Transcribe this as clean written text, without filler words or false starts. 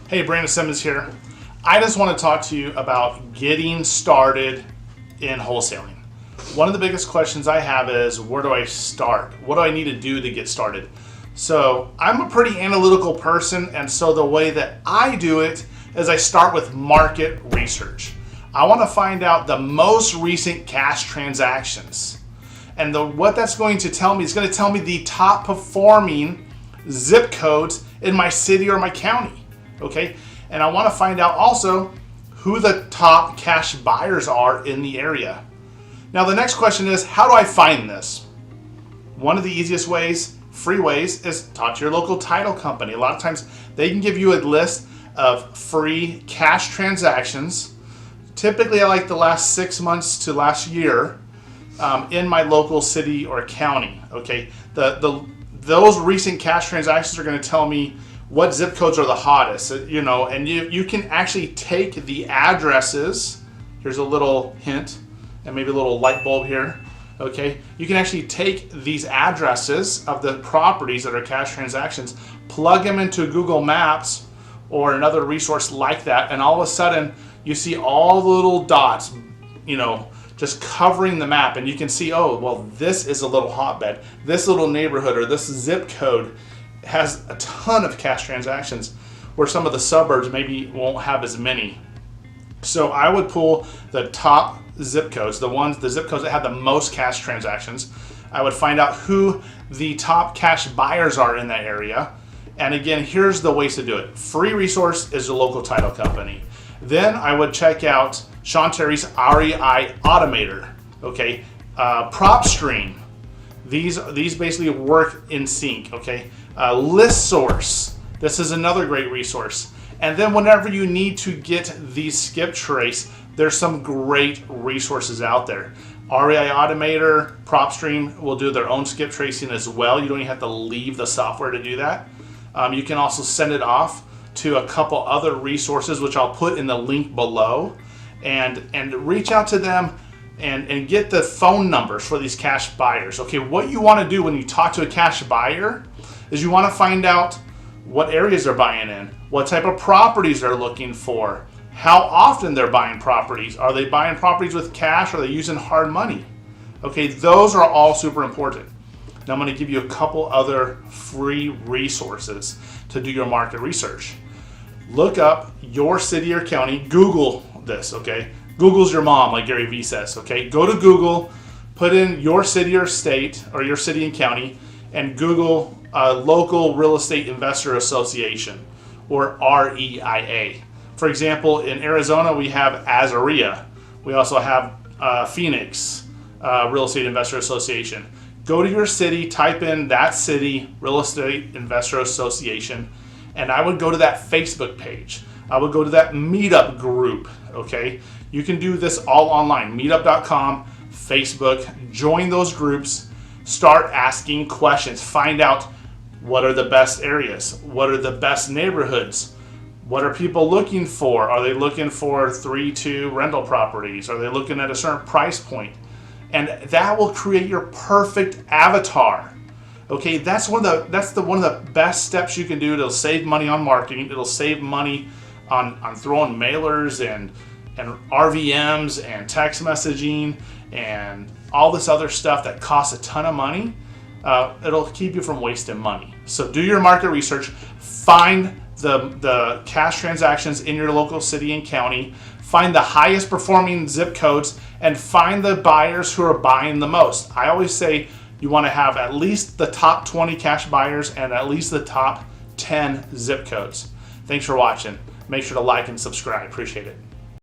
Hey, Brandon Simmons here. I just want to talk to you about getting started in wholesaling. One of the biggest questions I have is, where do I start? What do I need to do to get started? So I'm a pretty analytical person, and so the way that I do it is I start with market research. I want to find out the most recent cash transactions. And what that's going to tell me is going to tell me the top performing zip codes in my city or my county. Okay, and I want to find out also who the top cash buyers are in the area. Now the next question is, how do I find this? One of the easiest ways, free ways, is talk to your local title company. A lot of times they can give you a list of free cash transactions. Typically I like the last 6 months to last year in my local city or county. Okay, those recent cash transactions are going to tell me what zip codes are the hottest, and you can actually take the addresses. Here's a little hint and maybe a little light bulb here. Okay, you can actually take these addresses of the properties that are cash transactions, plug them into Google Maps or another resource like that, and all of a sudden you see all the little dots, just covering the map, and you can see, oh, well, this is a little hotbed. This little neighborhood or this zip code has a ton of cash transactions, where some of the suburbs maybe won't have as many. So I would pull the top zip codes, the zip codes that have the most cash transactions. I would find out who the top cash buyers are in that area. And again, here's the ways to do it. Free resource is the local title company. Then I would check out Sean Terry's REI Automator. Okay, PropStream. These basically work in sync. Okay, List Source. This is another great resource. And then whenever you need to get these skip trace, there's some great resources out there. REI Automator, PropStream will do their own skip tracing as well. You don't even have to leave the software to do that. You can also send it off to a couple other resources, which I'll put in the link below, and reach out to them and get the phone numbers for these cash buyers. Okay, what you want to do when you talk to a cash buyer is you want to find out what areas they're buying in, what type of properties they're looking for, how often they're buying properties. Are they buying properties with cash, or are they using hard money? Okay, those are all super important. Now I'm going to give you a couple other free resources to do your market research. Look up your city or county. Google this, okay? Google's your mom, like Gary Vee says, okay? Go to Google, put in your city or state, or your city and county, and Google local real estate investor association, or REIA. For example, in Arizona, we have Azaria. We also have Phoenix Real Estate Investor Association. Go to your city, type in that city Real Estate Investor Association, and I would go to that Facebook page. I would go to that meetup group, okay? You can do this all online, meetup.com, Facebook, join those groups, start asking questions, find out what are the best areas, what are the best neighborhoods, what are people looking for? Are they looking for 3-2 rental properties? Are they looking at a certain price point? And that will create your perfect avatar. Okay, that's one of the best steps you can do. It'll save money on marketing. It'll save money on throwing mailers and RVMs and text messaging and all this other stuff that costs a ton of money. It'll keep you from wasting money. So do your market research. Find the cash transactions in your local city and county. Find the highest performing zip codes and find the buyers who are buying the most. I always say you want to have at least the top 20 cash buyers and at least the top 10 zip codes. Thanks for watching. Make sure to like and subscribe. Appreciate it.